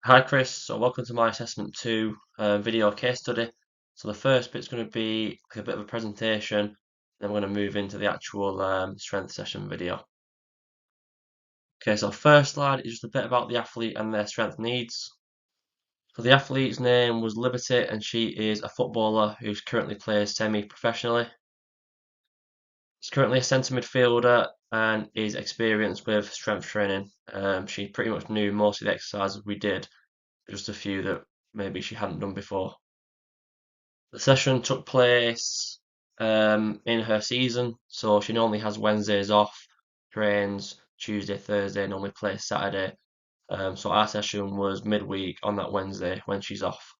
Hi Chris, so welcome to my assessment 2 video case study. So the first bit's going to be a bit of a presentation, then we're going to move into the actual strength session video. Okay, so first slide is just a bit about the athlete and their strength needs. So the athlete's name was Liberty and she is a footballer who currently plays semi-professionally. She's currently a centre midfielder and is experienced with strength training. She pretty much knew most of the exercises we did, just a few that maybe she hadn't done before. The session took place in her season, so she normally has Wednesdays off, trains Tuesday, Thursday, normally plays Saturday. So our session was midweek on that Wednesday when she's off.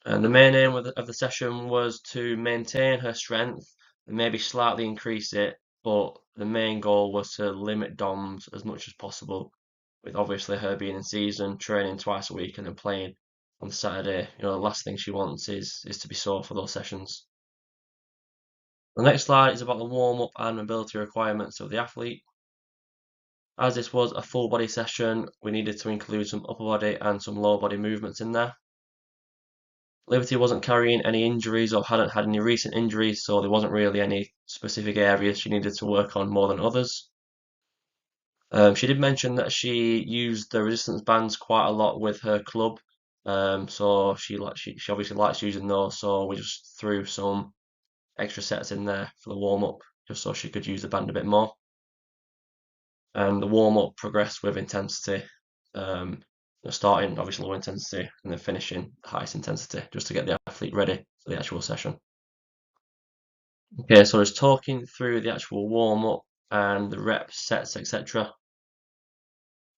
And the main aim of the session was to maintain her strength and maybe slightly increase it, but the main goal was to limit DOMs as much as possible, with obviously her being in season, training twice a week and then playing on Saturday. The last thing she wants is to be sore for those sessions. The next slide is about the warm-up and mobility requirements of the athlete. As this was a full body session, we needed to include some upper body and some lower body movements in there. Liberty wasn't carrying any injuries or hadn't had any recent injuries, so there wasn't really any specific areas she needed to work on more than others. She did mention that she used the resistance bands quite a lot with her club, so she obviously likes using those. So we just threw some extra sets in there for the warm up, just so she could use the band a bit more. And the warm up progressed with intensity, starting obviously low intensity and then finishing the highest intensity, just to get the athlete ready for the actual session. Okay, so just talking through the actual warm up and the reps, sets, etc.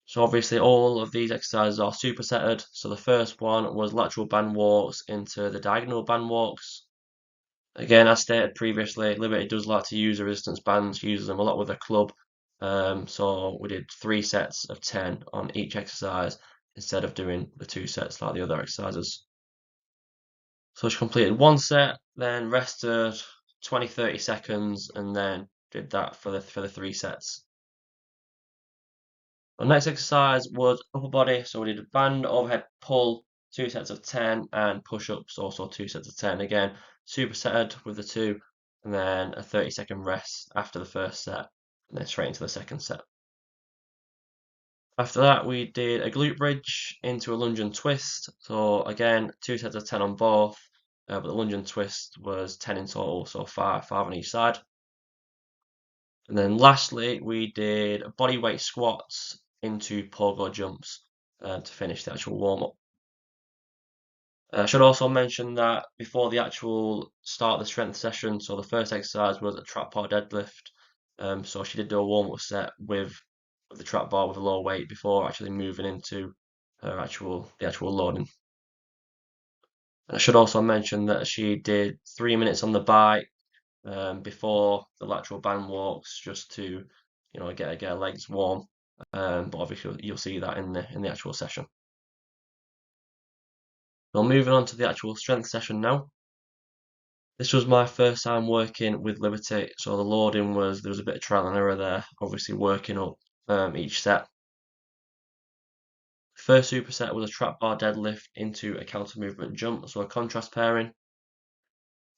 So obviously all of these exercises are supersetted. So the first one was lateral band walks into the diagonal band walks. Again, as stated previously, Liberty does like to use the resistance bands, she uses them a lot with her club. So we did 3 sets of 10 on each exercise instead of doing the 2 sets like the other exercises. So she completed 1 set, then rested 20-30 seconds, and then did that for the 3 sets. The next exercise was upper body, so we did a band overhead pull, 2 sets of 10, and push-ups, also 2 sets of 10. Again, supersetted with the 2, and then a 30-second rest after the first set, and then straight into the second set. After that, we did a glute bridge into a lunge and twist. So again, 2 sets of 10 on both, but the lunge and twist was 10 in total, so 5 on each side. And then lastly, we did body weight squats into pogo jumps to finish the actual warm up. I should also mention that before the actual start of the strength session, so the first exercise was a trap bar deadlift. So she did do a warm up set with the trap bar with a low weight before actually moving into the actual loading. I should also mention that she did 3 minutes on the bike before the lateral band walks, just to get her legs warm. But obviously you'll see that in the actual session. Well, moving on to the actual strength session now. This was my first time working with Liberty, so the loading there was a bit of trial and error there, obviously working up each set. First superset was a trap bar deadlift into a counter movement jump, so a contrast pairing.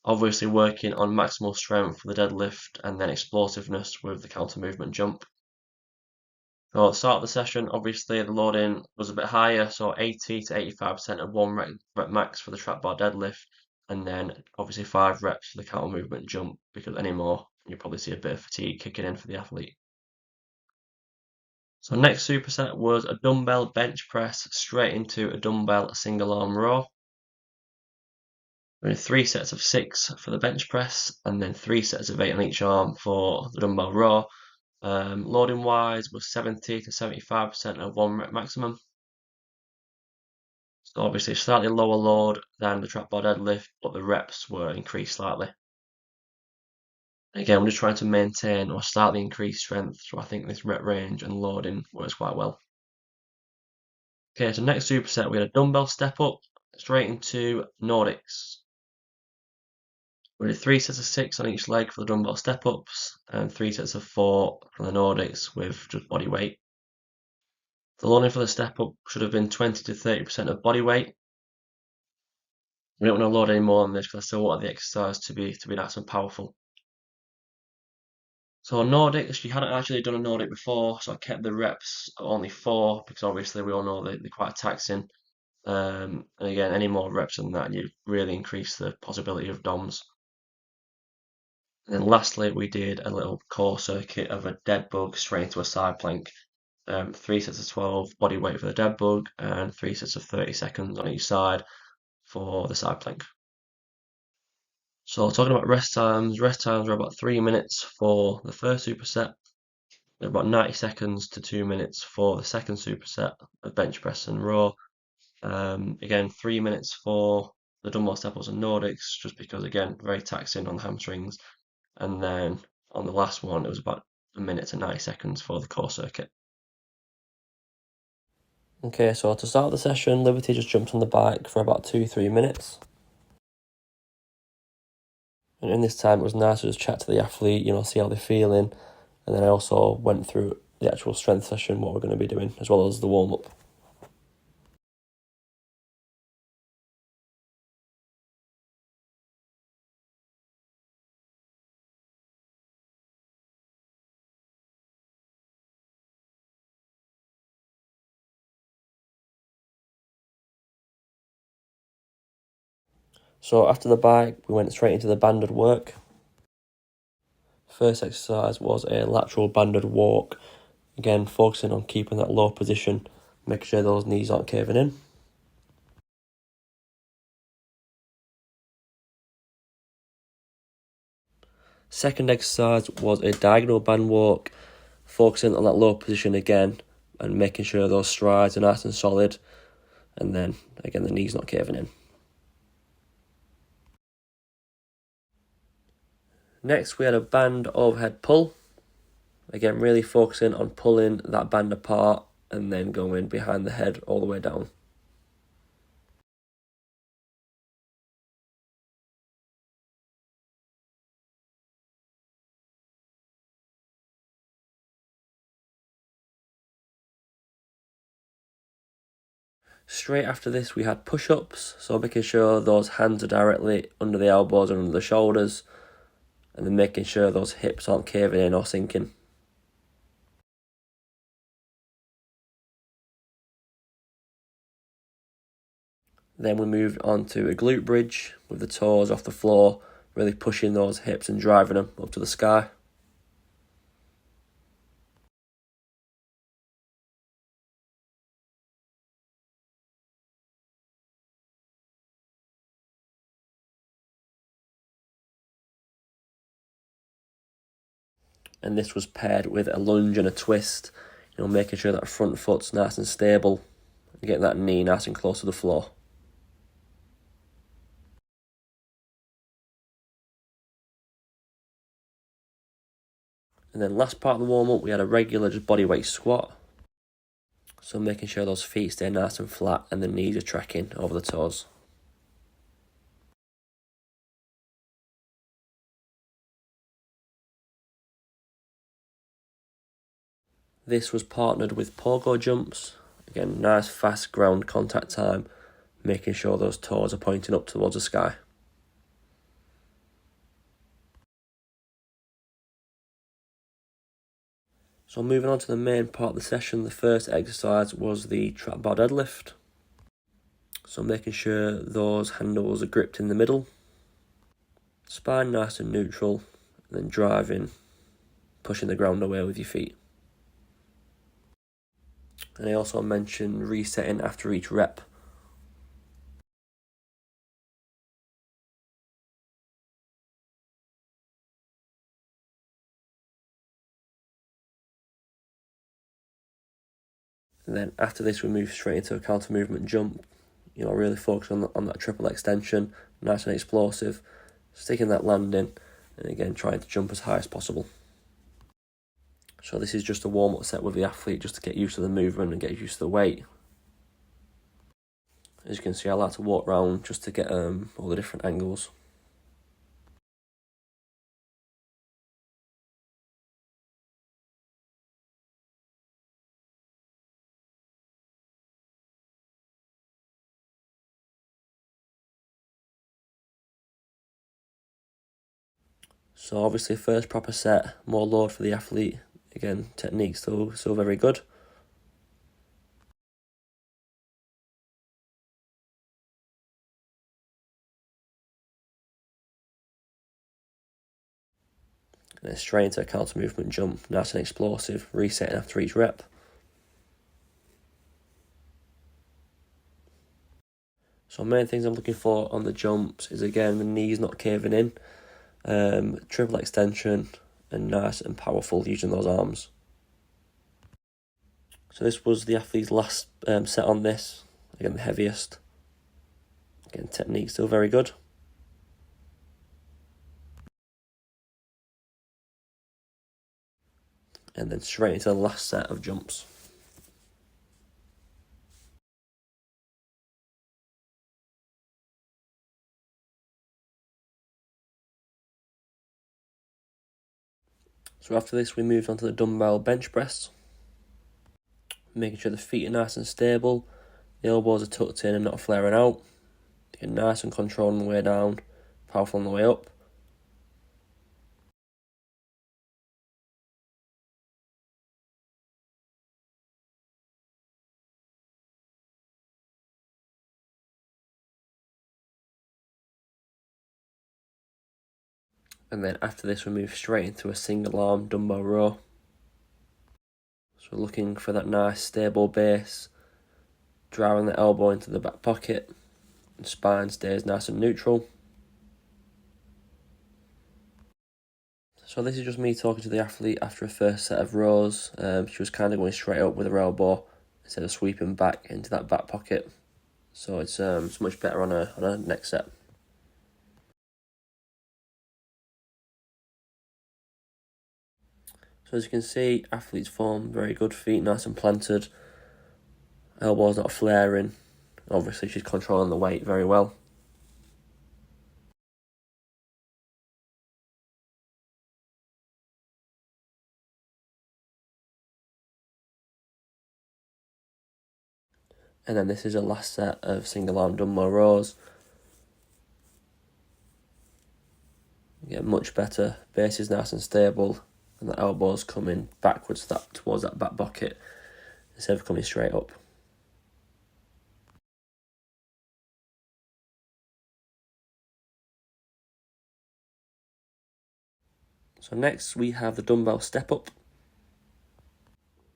Obviously working on maximal strength for the deadlift and then explosiveness with the counter movement jump. So at the start of the session, obviously the loading was a bit higher, so 80 to 85% of 1 rep max for the trap bar deadlift, and then obviously 5 reps for the counter movement jump, because any more, you'll probably see a bit of fatigue kicking in for the athlete. So next superset was a dumbbell bench press straight into a dumbbell single arm row. We did 3 sets of 6 for the bench press, and then 3 sets of 8 on each arm for the dumbbell row. Loading wise was 70 to 75% of 1 rep maximum. So obviously slightly lower load than the trap bar deadlift, but the reps were increased slightly. Again, we're just trying to maintain or slightly increase strength, so I think this rep range and loading works quite well. Okay, so next superset we had a dumbbell step up straight into Nordics. We did 3 sets of 6 on each leg for the dumbbell step ups and 3 sets of 4 for the Nordics with just body weight. The loading for the step up should have been 20 to 30% of body weight. We don't want to load any more than this because I still want the exercise to be nice and powerful. So Nordics, you hadn't actually done a Nordic before, so I kept the reps at only 4 because obviously we all know they're quite taxing. And again, any more reps than that, you really increase the possibility of DOMs. And then lastly, we did a little core circuit of a dead bug straight into a side plank. 3 sets of 12 body weight for the dead bug and 3 sets of 30 seconds on each side for the side plank. So talking about rest times were about 3 minutes for the first superset, about 90 seconds to 2 minutes for the second superset of bench press and row. Again, 3 minutes for the dumbbell step-ups and Nordics, just because again, very taxing on the hamstrings. And then on the last one, it was about 1 minute to 90 seconds for the core circuit. Okay, so to start the session, Liberty just jumped on the bike for about 2-3 minutes. And in this time, it was nice to just chat to the athlete, see how they're feeling. And then I also went through the actual strength session, what we're going to be doing, as well as the warm-up. So after the bike, we went straight into the banded work. First exercise was a lateral banded walk. Again, focusing on keeping that low position, making sure those knees aren't caving in. Second exercise was a diagonal band walk, focusing on that low position again and making sure those strides are nice and solid, and then again the knees not caving in. Next we had a band overhead pull, again really focusing on pulling that band apart and then going behind the head all the way down. Straight after this we had push-ups, so making sure those hands are directly under the elbows and under the shoulders, and then making sure those hips aren't caving in or sinking. Then we moved on to a glute bridge with the toes off the floor, really pushing those hips and driving them up to the sky. And this was paired with a lunge and a twist, making sure that front foot's nice and stable and getting that knee nice and close to the floor. And then last part of the warm-up, we had a regular just bodyweight squat. So making sure those feet stay nice and flat and the knees are tracking over the toes. This was partnered with pogo jumps. Again, nice fast ground contact time, making sure those toes are pointing up towards the sky. So moving on to the main part of the session, the first exercise was the trap bar deadlift. So making sure those handles are gripped in the middle, spine nice and neutral, and then driving, pushing the ground away with your feet. And I also mentioned resetting after each rep. And then after this, we move straight into a counter movement jump. Really focus on that triple extension, nice and explosive, sticking that landing, and again trying to jump as high as possible. So this is just a warm-up set with the athlete just to get used to the movement and get used to the weight. As you can see, I like to walk around just to get all the different angles. So obviously first proper set, more load for the athlete. Again, technique still very good. And then straight into a counter movement jump, nice and explosive, resetting after each rep. So main things I'm looking for on the jumps is, again, the knees not caving in, triple extension, and nice and powerful using those arms. So this was the athlete's last set on this, again the heaviest. Again, technique still very good. And then straight into the last set of jumps. So after this we moved on to the dumbbell bench press, making sure the feet are nice and stable, the elbows are tucked in and not flaring out. Again, nice and controlled on the way down, powerful on the way up. And then after this we move straight into a single arm dumbbell row. So we're looking for that nice stable base, driving the elbow into the back pocket, and spine stays nice and neutral. So this is just me talking to the athlete after a first set of rows. She was kind of going straight up with her elbow instead of sweeping back into that back pocket. So it's much better on her next set. So as you can see, athlete's form very good, feet nice and planted, elbows not flaring. Obviously she's controlling the weight very well. And then this is a last set of single arm dumbbell rows. Get much better, base is nice and stable, and the elbows coming backwards towards that back pocket instead of coming straight up. So next we have the dumbbell step up.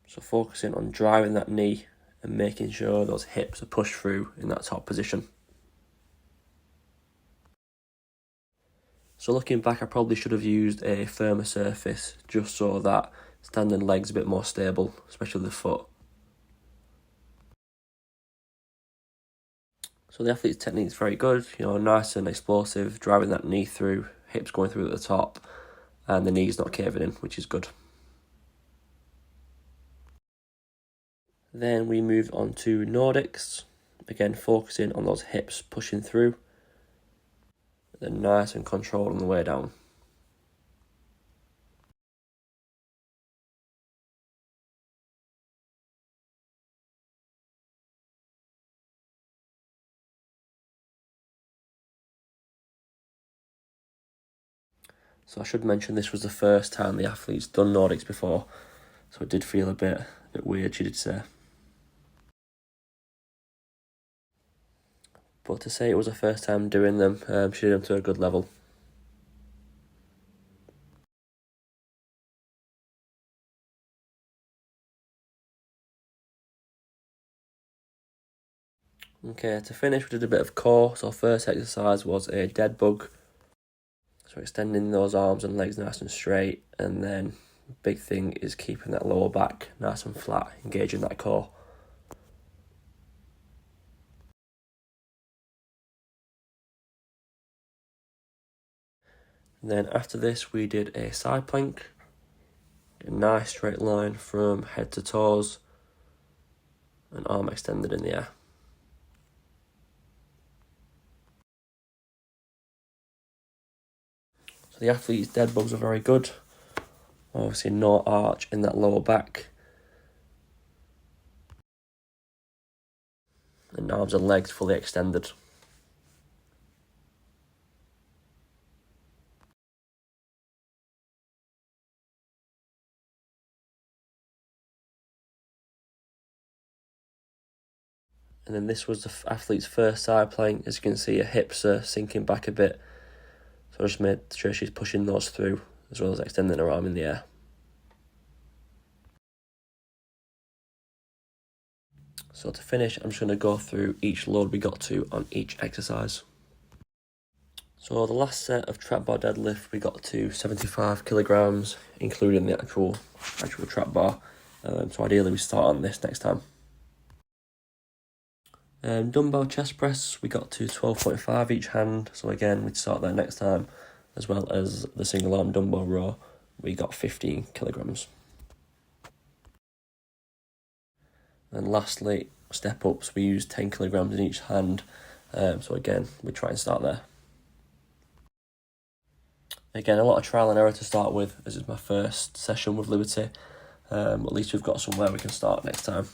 So focusing on driving that knee and making sure those hips are pushed through in that top position. So looking back, I probably should have used a firmer surface just so that standing leg's a bit more stable, especially the foot. So the athlete's technique is very good, nice and explosive, driving that knee through, hips going through at the top, and the knees not caving in, which is good. Then we moved on to Nordics, again focusing on those hips pushing through, then nice and controlled on the way down. So I should mention this was the first time the athlete's done Nordics before, so it did feel a bit weird, she did say. But to say it was her first time doing them, she did them to a good level. Okay, to finish we did a bit of core. So first exercise was a dead bug. So extending those arms and legs nice and straight, and then big thing is keeping that lower back nice and flat, engaging that core. And then after this we did a side plank, a nice straight line from head to toes, and arm extended in the air. So the athlete's dead bugs are very good. Obviously no arch in that lower back. And arms and legs fully extended. And then this was the athlete's first side plank. As you can see, her hips are sinking back a bit. So I just made sure she's pushing those through, as well as extending her arm in the air. So to finish, I'm just going to go through each load we got to on each exercise. So the last set of trap bar deadlift, we got to 75 kilograms, including the actual trap bar. So ideally we start on this next time. Dumbbell chest press, we got to 12.5 each hand. So again, we'd start there next time, as well as the single arm dumbbell row, we got 15 kilograms. And lastly, step ups, we use 10 kilograms in each hand. So again, we try and start there. Again, a lot of trial and error to start with. This is my first session with Liberty. At least we've got somewhere we can start next time.